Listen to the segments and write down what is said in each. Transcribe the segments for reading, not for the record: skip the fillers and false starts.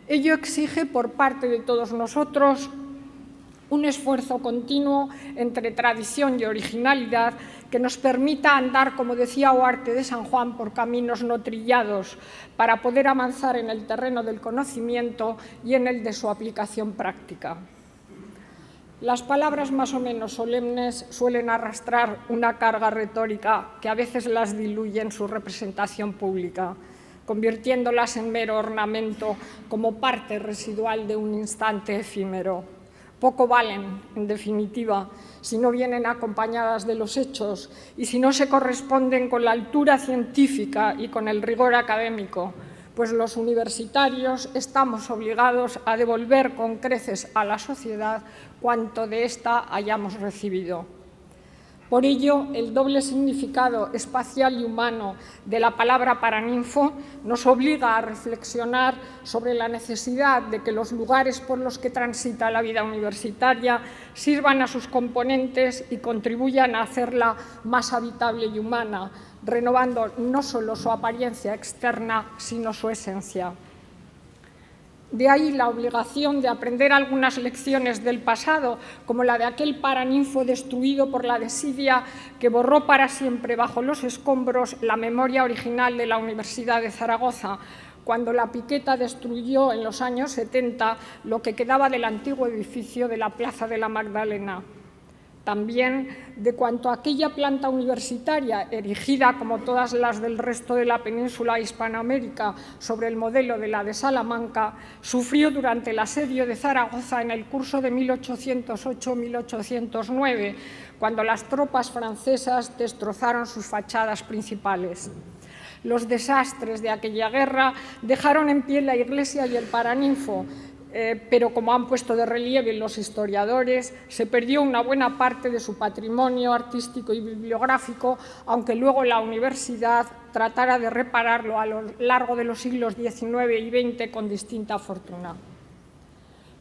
Ello exige por parte de todos nosotros un esfuerzo continuo entre tradición y originalidad que nos permita andar, como decía Huarte de San Juan, por caminos no trillados para poder avanzar en el terreno del conocimiento y en el de su aplicación práctica. Las palabras más o menos solemnes suelen arrastrar una carga retórica que a veces las diluye en su representación pública, convirtiéndolas en mero ornamento como parte residual de un instante efímero. Poco valen, en definitiva, si no vienen acompañadas de los hechos y si no se corresponden con la altura científica y con el rigor académico, pues los universitarios estamos obligados a devolver con creces a la sociedad cuanto de ésta hayamos recibido. Por ello, el doble significado espacial y humano de la palabra paraninfo nos obliga a reflexionar sobre la necesidad de que los lugares por los que transita la vida universitaria sirvan a sus componentes y contribuyan a hacerla más habitable y humana, renovando no solo su apariencia externa, sino su esencia. De ahí la obligación de aprender algunas lecciones del pasado, como la de aquel paraninfo destruido por la desidia que borró para siempre bajo los escombros la memoria original de la Universidad de Zaragoza, cuando la piqueta destruyó en los años 70 lo que quedaba del antiguo edificio de la Plaza de la Magdalena. También de cuanto aquella planta universitaria, erigida como todas las del resto de la península hispanoamérica sobre el modelo de la de Salamanca, sufrió durante el asedio de Zaragoza en el curso de 1808-1809, cuando las tropas francesas destrozaron sus fachadas principales. Los desastres de aquella guerra dejaron en pie la iglesia y el paraninfo, pero como han puesto de relieve los historiadores, se perdió una buena parte de su patrimonio artístico y bibliográfico, aunque luego la universidad tratara de repararlo a lo largo de los siglos XIX y XX con distinta fortuna.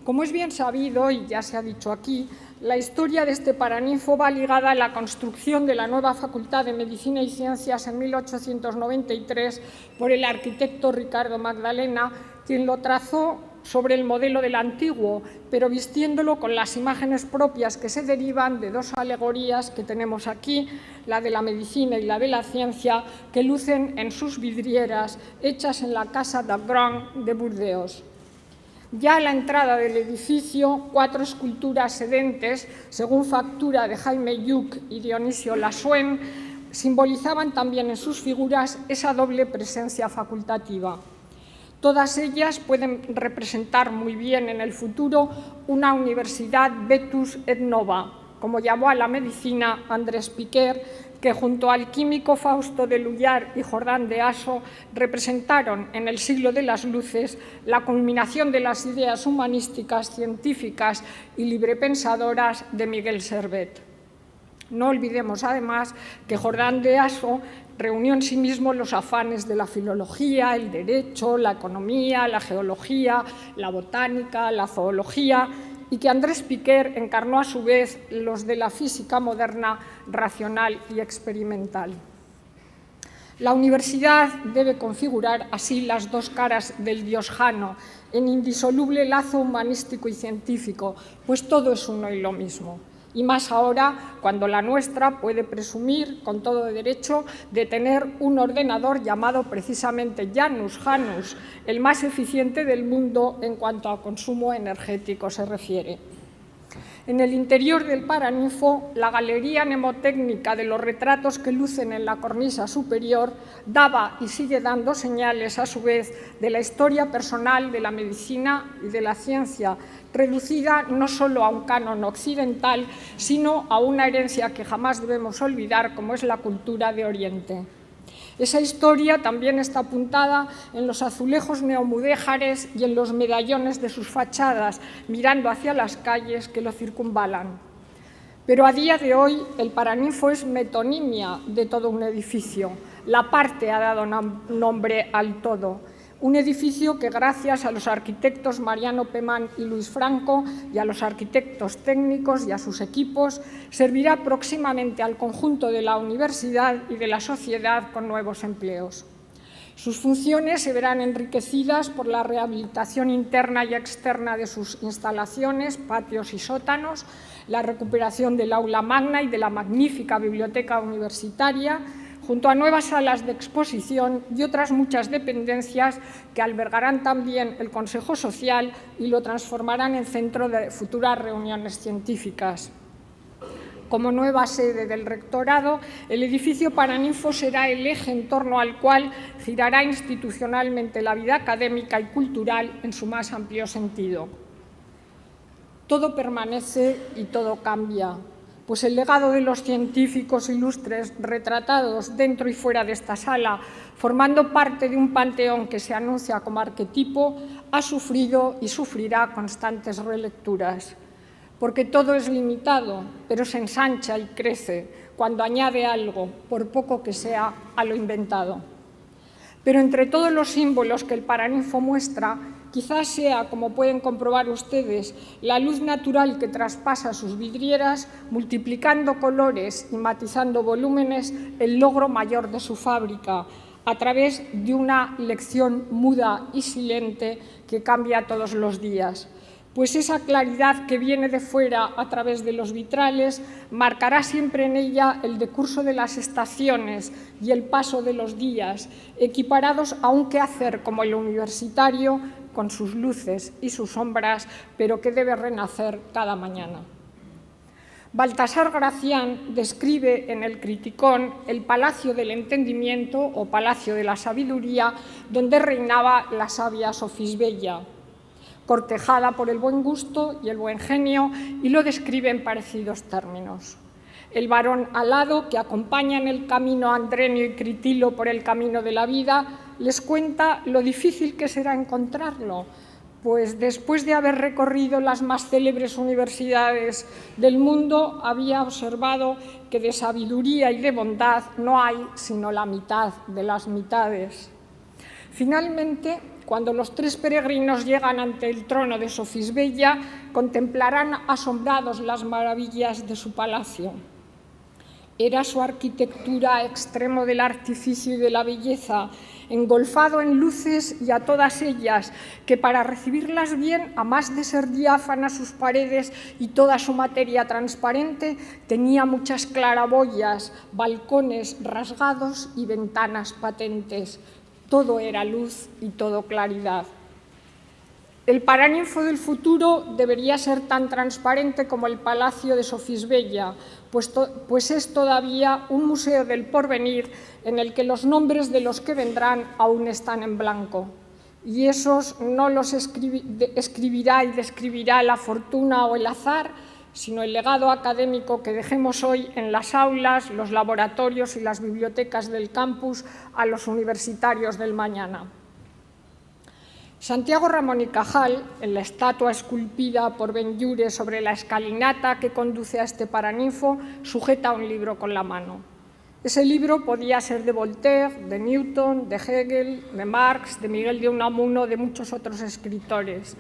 Como es bien sabido, y ya se ha dicho aquí, la historia de este paraninfo va ligada a la construcción de la nueva Facultad de Medicina y Ciencias en 1893 por el arquitecto Ricardo Magdalena, quien lo trazó sobre el modelo del antiguo, pero vistiéndolo con las imágenes propias que se derivan de dos alegorías que tenemos aquí, la de la medicina y la de la ciencia, que lucen en sus vidrieras, hechas en la Casa d'Agrand de Burdeos. Ya a la entrada del edificio, 4 esculturas sedentes, según factura de Jaime Lluch y Dionisio Lassuén, simbolizaban también en sus figuras esa doble presencia facultativa. Todas ellas pueden representar muy bien en el futuro una universidad vetus et nova, como llamó a la medicina Andrés Piquer, que junto al químico Fausto de Lullar y Jordán de Aso representaron en el siglo de las luces la culminación de las ideas humanísticas, científicas y librepensadoras de Miguel Servet. No olvidemos, además, que Jordán de Aso reunió en sí mismo los afanes de la filología, el derecho, la economía, la geología, la botánica, la zoología, y que Andrés Piquer encarnó a su vez los de la física moderna, racional y experimental. La universidad debe configurar así las dos caras del dios Jano, en indisoluble lazo humanístico y científico, pues todo es uno y lo mismo. Y más ahora, cuando la nuestra puede presumir, con todo derecho, de tener un ordenador llamado precisamente Janus Janus, el más eficiente del mundo en cuanto a consumo energético se refiere. En el interior del paraninfo, la galería mnemotécnica de los retratos que lucen en la cornisa superior daba y sigue dando señales, a su vez, de la historia personal de la medicina y de la ciencia, reducida no solo a un canon occidental, sino a una herencia que jamás debemos olvidar, como es la cultura de Oriente. Esa historia también está apuntada en los azulejos neomudéjares y en los medallones de sus fachadas, mirando hacia las calles que lo circunvalan. Pero a día de hoy el paraninfo es metonimia de todo un edificio. La parte ha dado nombre al todo. Un edificio que, gracias a los arquitectos Mariano Pemán y Luis Franco y a los arquitectos técnicos y a sus equipos, servirá próximamente al conjunto de la universidad y de la sociedad con nuevos empleos. Sus funciones se verán enriquecidas por la rehabilitación interna y externa de sus instalaciones, patios y sótanos, la recuperación del aula magna y de la magnífica biblioteca universitaria, junto a nuevas salas de exposición y otras muchas dependencias que albergarán también el Consejo Social y lo transformarán en centro de futuras reuniones científicas. Como nueva sede del rectorado, el edificio Paraninfo será el eje en torno al cual girará institucionalmente la vida académica y cultural en su más amplio sentido. Todo permanece y todo cambia, pues el legado de los científicos ilustres retratados dentro y fuera de esta sala, formando parte de un panteón que se anuncia como arquetipo, ha sufrido y sufrirá constantes relecturas. Porque todo es limitado, pero se ensancha y crece cuando añade algo, por poco que sea, a lo inventado. Pero entre todos los símbolos que el Paraninfo muestra, quizás sea, como pueden comprobar ustedes, la luz natural que traspasa sus vidrieras, multiplicando colores y matizando volúmenes, el logro mayor de su fábrica, a través de una lección muda y silente que cambia todos los días. Pues esa claridad que viene de fuera a través de los vitrales marcará siempre en ella el decurso de las estaciones y el paso de los días, equiparados a un quehacer como el universitario, con sus luces y sus sombras, pero que debe renacer cada mañana. Baltasar Gracián describe en el Criticón el Palacio del Entendimiento o Palacio de la Sabiduría, donde reinaba la sabia Sofisbella, cortejada por el buen gusto y el buen genio, y lo describe en parecidos términos. El varón alado, que acompaña en el camino a Andrenio y Critilo por el camino de la vida, les cuenta lo difícil que será encontrarlo, pues después de haber recorrido las más célebres universidades del mundo, había observado que de sabiduría y de bondad no hay sino la mitad de las mitades. Finalmente, cuando los tres peregrinos llegan ante el trono de Sofisbella, contemplarán asombrados las maravillas de su palacio. Era su arquitectura extremo del artificio y de la belleza, engolfado en luces y a todas ellas, que para recibirlas bien, a más de ser diáfanas sus paredes y toda su materia transparente, tenía muchas claraboyas, balcones rasgados y ventanas patentes. Todo era luz y todo claridad. El Paraninfo del futuro debería ser tan transparente como el Palacio de Sofisbella, pues es todavía un museo del porvenir en el que los nombres de los que vendrán aún están en blanco. Y esos no los escribirá y describirá la fortuna o el azar, sino el legado académico que dejemos hoy en las aulas, los laboratorios y las bibliotecas del campus a los universitarios del mañana. Santiago Ramón y Cajal, en la estatua esculpida por Benlliure sobre la escalinata que conduce a este Paraninfo, sujeta un libro con la mano. Ese libro podía ser de Voltaire, de Newton, de Hegel, de Marx, de Miguel de Unamuno, de muchos otros escritores.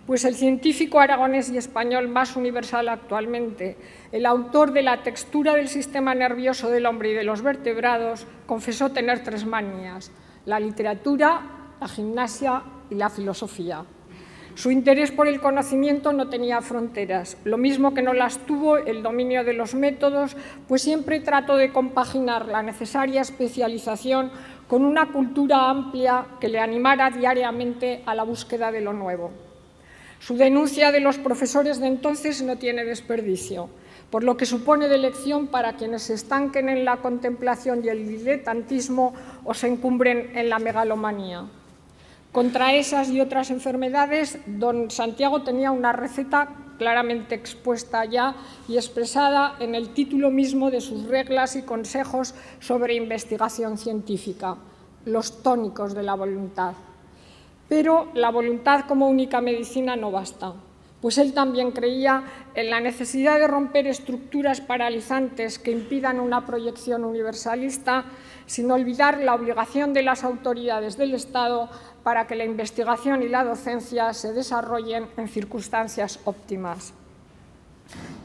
Pues el científico aragonés y español más universal actualmente, el autor de La textura del sistema nervioso del hombre y de los vertebrados, confesó tener tres manías: la literatura, la gimnasia y la filosofía. Su interés por el conocimiento no tenía fronteras, lo mismo que no las tuvo el dominio de los métodos, pues siempre trató de compaginar la necesaria especialización con una cultura amplia que le animara diariamente a la búsqueda de lo nuevo. Su denuncia de los profesores de entonces no tiene desperdicio, por lo que supone de lección para quienes se estanquen en la contemplación y el diletantismo o se encumbren en la megalomanía. Contra esas y otras enfermedades, don Santiago tenía una receta claramente expuesta ya y expresada en el título mismo de sus reglas y consejos sobre investigación científica: los tónicos de la voluntad. Pero la voluntad como única medicina no basta, pues él también creía en la necesidad de romper estructuras paralizantes que impidan una proyección universalista, sin olvidar la obligación de las autoridades del Estado para que la investigación y la docencia se desarrollen en circunstancias óptimas.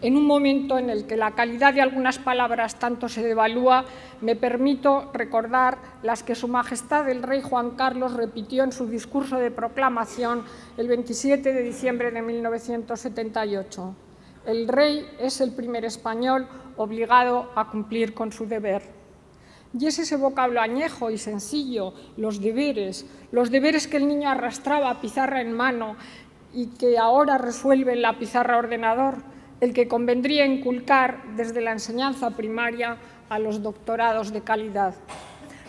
En un momento en el que la calidad de algunas palabras tanto se devalúa, me permito recordar las que Su Majestad el Rey Juan Carlos repitió en su discurso de proclamación el 27 de diciembre de 1978. El rey es el primer español obligado a cumplir con su deber. Y es ese vocablo añejo y sencillo, los deberes que el niño arrastraba pizarra en mano y que ahora resuelve en la pizarra ordenador, el que convendría inculcar desde la enseñanza primaria a los doctorados de calidad.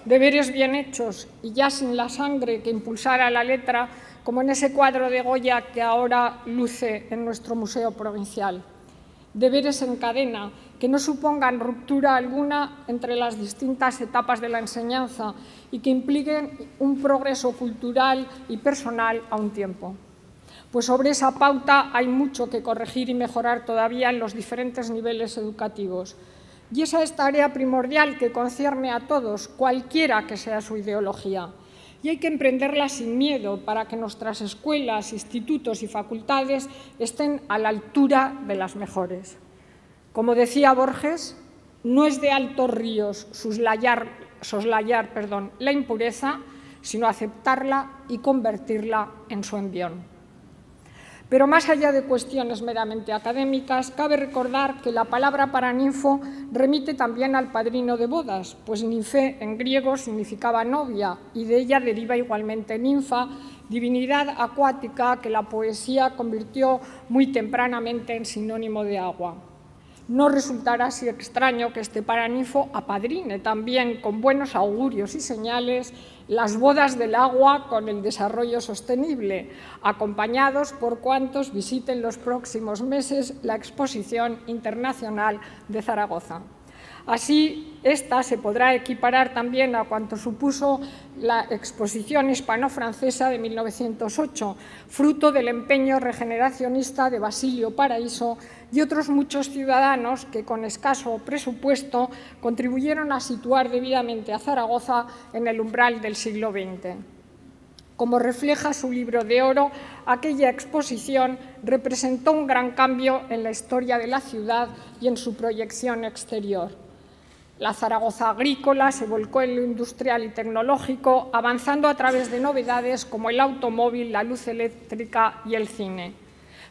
Deberes bien hechos y ya sin la sangre que impulsara la letra, como en ese cuadro de Goya que ahora luce en nuestro Museo Provincial. Deberes en cadena, que no supongan ruptura alguna entre las distintas etapas de la enseñanza y que impliquen un progreso cultural y personal a un tiempo. Pues sobre esa pauta hay mucho que corregir y mejorar todavía en los diferentes niveles educativos. Y esa es tarea primordial que concierne a todos, cualquiera que sea su ideología. Y hay que emprenderla sin miedo para que nuestras escuelas, institutos y facultades estén a la altura de las mejores. Como decía Borges, no es de altos ríos soslayar la impureza, sino aceptarla y convertirla en su envión. Pero más allá de cuestiones meramente académicas, cabe recordar que la palabra paraninfo remite también al padrino de bodas, pues ninfe en griego significaba novia y de ella deriva igualmente ninfa, divinidad acuática que la poesía convirtió muy tempranamente en sinónimo de agua. No resultará así extraño que este paraninfo apadrine también con buenos augurios y señales las bodas del agua con el desarrollo sostenible, acompañados por cuantos visiten los próximos meses la Exposición Internacional de Zaragoza. Así, esta se podrá equiparar también a cuanto supuso la Exposición Hispano-Francesa de 1908, fruto del empeño regeneracionista de Basilio Paraíso y otros muchos ciudadanos que, con escaso presupuesto, contribuyeron a situar debidamente a Zaragoza en el umbral del siglo XX. Como refleja su libro de oro, aquella exposición representó un gran cambio en la historia de la ciudad y en su proyección exterior. La Zaragoza agrícola se volcó en lo industrial y tecnológico, avanzando a través de novedades como el automóvil, la luz eléctrica y el cine.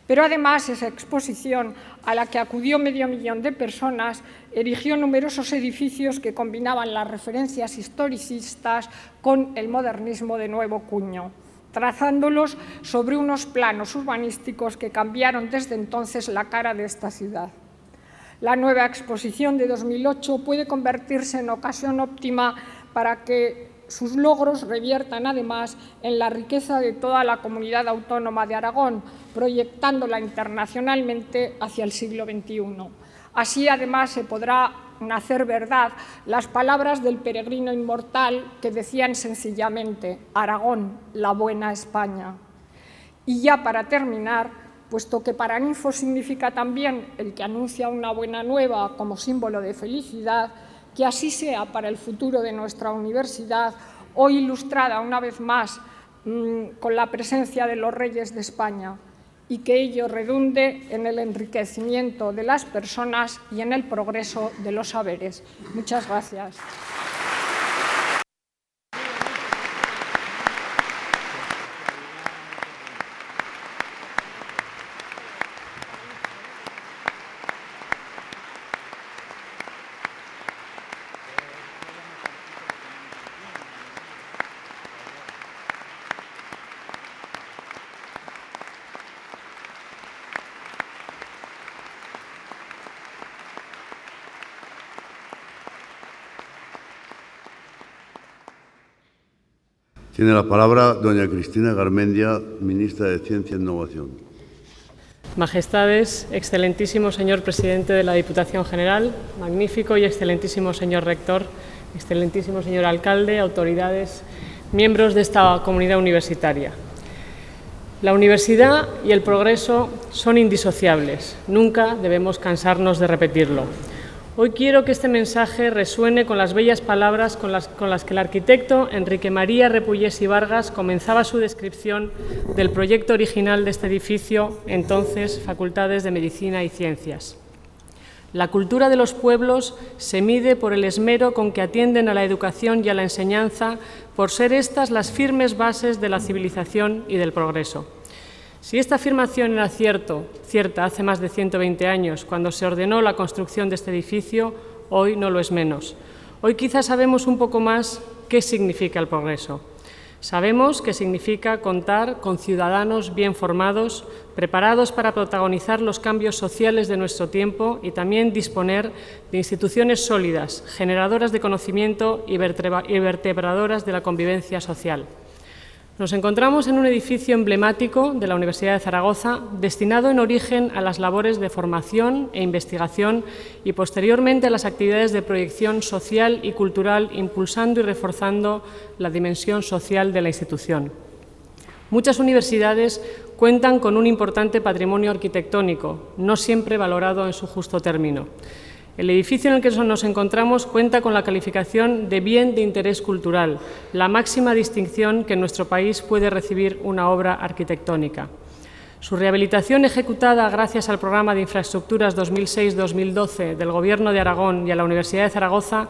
Pero además esa exposición, a la que acudió 500.000 de personas, erigió numerosos edificios que combinaban las referencias historicistas con el modernismo de nuevo cuño, trazándolos sobre unos planos urbanísticos que cambiaron desde entonces la cara de esta ciudad. La nueva exposición de 2008 puede convertirse en ocasión óptima para que sus logros reviertan además en la riqueza de toda la comunidad autónoma de Aragón, proyectándola internacionalmente hacia el siglo XXI. Así, además, se podrá hacer verdad las palabras del peregrino inmortal que decían sencillamente: Aragón, la buena España. Y ya para terminar, puesto que paraninfo significa también el que anuncia una buena nueva como símbolo de felicidad, que así sea para el futuro de nuestra universidad, hoy ilustrada una vez más con la presencia de los Reyes de España, y que ello redunde en el enriquecimiento de las personas y en el progreso de los saberes. Muchas gracias. Tiene la palabra doña Cristina Garmendia, ministra de Ciencia e Innovación. Majestades, excelentísimo señor presidente de la Diputación General, magnífico y excelentísimo señor rector, excelentísimo señor alcalde, autoridades, miembros de esta comunidad universitaria. La universidad y el progreso son indisociables, nunca debemos cansarnos de repetirlo. Hoy quiero que este mensaje resuene con las bellas palabras con las que el arquitecto Enrique María Repullés y Vargas comenzaba su descripción del proyecto original de este edificio, entonces Facultades de Medicina y Ciencias. La cultura de los pueblos se mide por el esmero con que atienden a la educación y a la enseñanza, por ser estas las firmes bases de la civilización y del progreso. Si esta afirmación era cierta hace más de 120 años, cuando se ordenó la construcción de este edificio, hoy no lo es menos. Hoy quizás sabemos un poco más qué significa el progreso. Sabemos que significa contar con ciudadanos bien formados, preparados para protagonizar los cambios sociales de nuestro tiempo y también disponer de instituciones sólidas, generadoras de conocimiento y vertebradoras de la convivencia social. Nos encontramos en un edificio emblemático de la Universidad de Zaragoza, destinado en origen a las labores de formación e investigación y posteriormente a las actividades de proyección social y cultural, impulsando y reforzando la dimensión social de la institución. Muchas universidades cuentan con un importante patrimonio arquitectónico, no siempre valorado en su justo término. El edificio en el que nos encontramos cuenta con la calificación de bien de interés cultural, la máxima distinción que en nuestro país puede recibir una obra arquitectónica. Su rehabilitación, ejecutada gracias al Programa de Infraestructuras 2006-2012 del Gobierno de Aragón y a la Universidad de Zaragoza,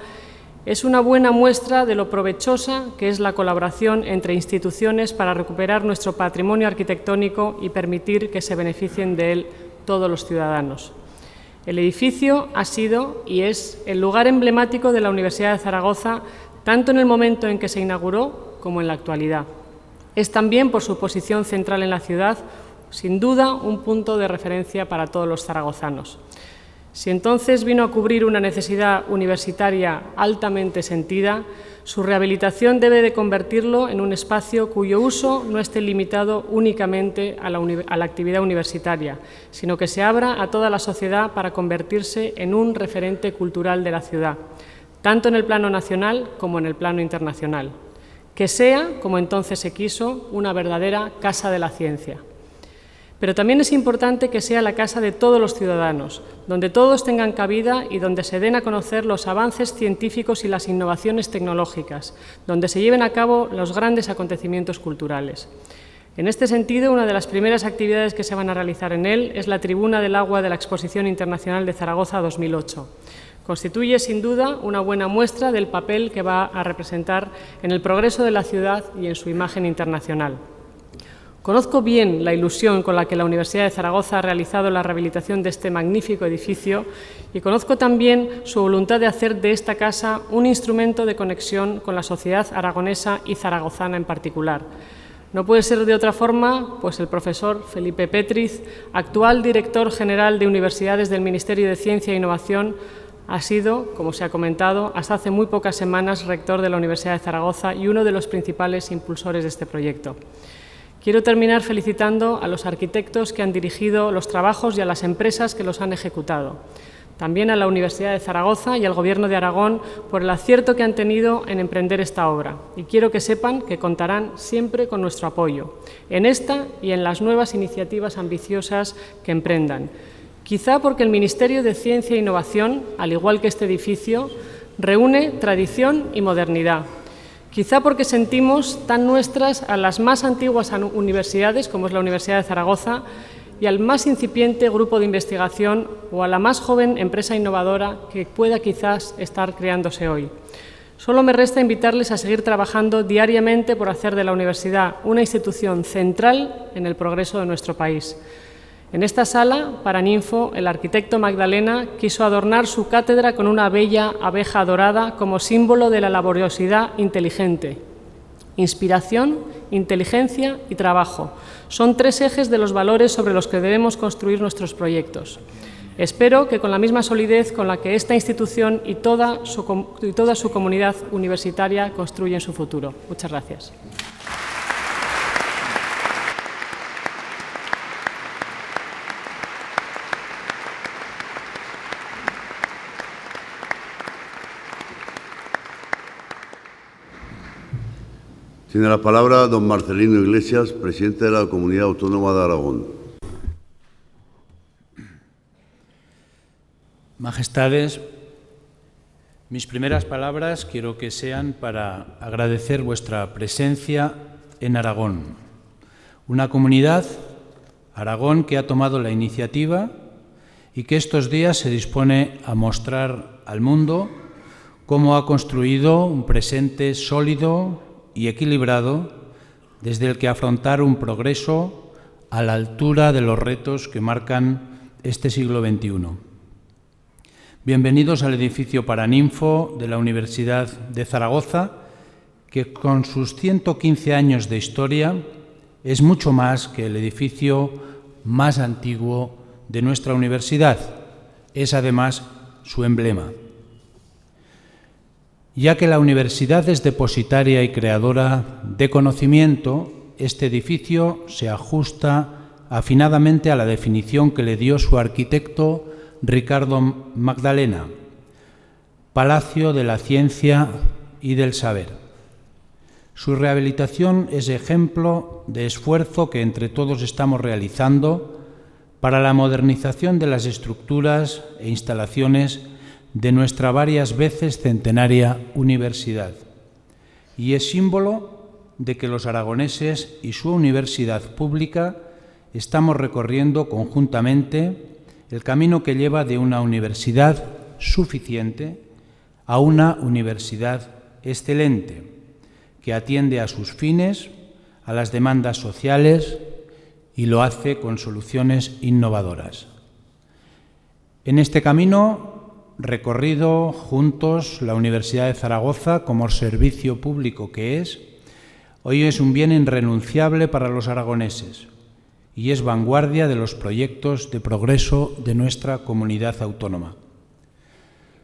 es una buena muestra de lo provechosa que es la colaboración entre instituciones para recuperar nuestro patrimonio arquitectónico y permitir que se beneficien de él todos los ciudadanos. El edificio ha sido y es el lugar emblemático de la Universidad de Zaragoza, tanto en el momento en que se inauguró como en la actualidad. Es también, por su posición central en la ciudad, sin duda un punto de referencia para todos los zaragozanos. Si entonces vino a cubrir una necesidad universitaria altamente sentida, su rehabilitación debe de convertirlo en un espacio cuyo uso no esté limitado únicamente a la actividad universitaria, sino que se abra a toda la sociedad para convertirse en un referente cultural de la ciudad, tanto en el plano nacional como en el plano internacional. Que sea, como entonces se quiso, una verdadera casa de la ciencia. Pero también es importante que sea la casa de todos los ciudadanos, donde todos tengan cabida y donde se den a conocer los avances científicos y las innovaciones tecnológicas, donde se lleven a cabo los grandes acontecimientos culturales. En este sentido, una de las primeras actividades que se van a realizar en él es la Tribuna del Agua de la Exposición Internacional de Zaragoza 2008. Constituye, sin duda, una buena muestra del papel que va a representar en el progreso de la ciudad y en su imagen internacional. Conozco bien la ilusión con la que la Universidad de Zaragoza ha realizado la rehabilitación de este magnífico edificio y conozco también su voluntad de hacer de esta casa un instrumento de conexión con la sociedad aragonesa y zaragozana en particular. No puede ser de otra forma, pues el profesor Felipe Petriz, actual director general de Universidades del Ministerio de Ciencia e Innovación, ha sido, como se ha comentado, hasta hace muy pocas semanas rector de la Universidad de Zaragoza y uno de los principales impulsores de este proyecto. Quiero terminar felicitando a los arquitectos que han dirigido los trabajos y a las empresas que los han ejecutado. También a la Universidad de Zaragoza y al Gobierno de Aragón por el acierto que han tenido en emprender esta obra. Y quiero que sepan que contarán siempre con nuestro apoyo, en esta y en las nuevas iniciativas ambiciosas que emprendan. Quizá porque el Ministerio de Ciencia e Innovación, al igual que este edificio, reúne tradición y modernidad. Quizá porque sentimos tan nuestras a las más antiguas universidades, como es la Universidad de Zaragoza, y al más incipiente grupo de investigación o a la más joven empresa innovadora que pueda quizás estar creándose hoy. Solo me resta invitarles a seguir trabajando diariamente por hacer de la universidad una institución central en el progreso de nuestro país. En esta sala, para Ninfo, el arquitecto Magdalena quiso adornar su cátedra con una bella abeja dorada como símbolo de la laboriosidad inteligente. Inspiración, inteligencia y trabajo. Son tres ejes de los valores sobre los que debemos construir nuestros proyectos. Espero que con la misma solidez con la que esta institución y toda su comunidad universitaria construyen su futuro. Muchas gracias. Tiene la palabra don Marcelino Iglesias, presidente de la Comunidad Autónoma de Aragón. Majestades, Mis primeras palabras quiero que sean para agradecer vuestra presencia en Aragón, una comunidad, Aragón, que ha tomado la iniciativa y que estos días se dispone a mostrar al mundo cómo ha construido un presente sólido y equilibrado desde el que afrontar un progreso a la altura de los retos que marcan este siglo XXI. Bienvenidos al edificio Paraninfo de la Universidad de Zaragoza, que con sus 115 años de historia es mucho más que el edificio más antiguo de nuestra universidad. Es además su emblema. Ya que la universidad es depositaria y creadora de conocimiento, este edificio se ajusta afinadamente a la definición que le dio su arquitecto Ricardo Magdalena, Palacio de la Ciencia y del Saber. Su rehabilitación es ejemplo de esfuerzo que entre todos estamos realizando para la modernización de las estructuras e instalaciones de nuestra varias veces centenaria universidad, y es símbolo de que los aragoneses y su universidad pública estamos recorriendo conjuntamente el camino que lleva de una universidad suficiente a una universidad excelente, que atiende a sus fines, a las demandas sociales y lo hace con soluciones innovadoras. En este camino, recorrido juntos la Universidad de Zaragoza como servicio público que es, hoy es un bien irrenunciable para los aragoneses y es vanguardia de los proyectos de progreso de nuestra comunidad autónoma.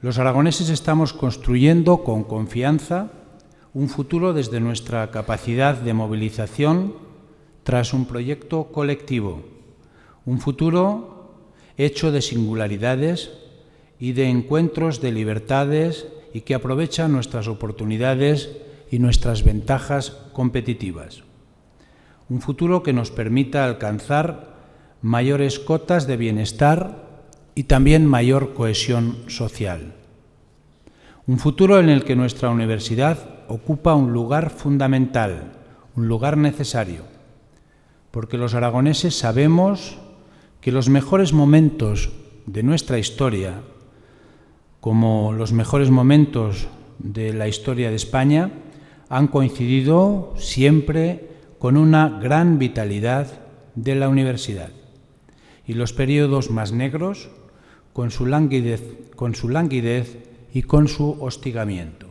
Los aragoneses estamos construyendo con confianza un futuro desde nuestra capacidad de movilización tras un proyecto colectivo, un futuro hecho de singularidades y de encuentros de libertades y que aprovecha nuestras oportunidades y nuestras ventajas competitivas. Un futuro que nos permita alcanzar mayores cotas de bienestar y también mayor cohesión social. Un futuro en el que nuestra universidad ocupa un lugar fundamental, un lugar necesario, porque los aragoneses sabemos que los mejores momentos de nuestra historia, como los mejores momentos de la historia de España, han coincidido siempre con una gran vitalidad de la universidad, y los periodos más negros con su languidez y con su hostigamiento.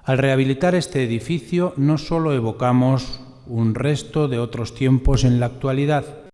Al rehabilitar este edificio no solo evocamos un resto de otros tiempos en la actualidad,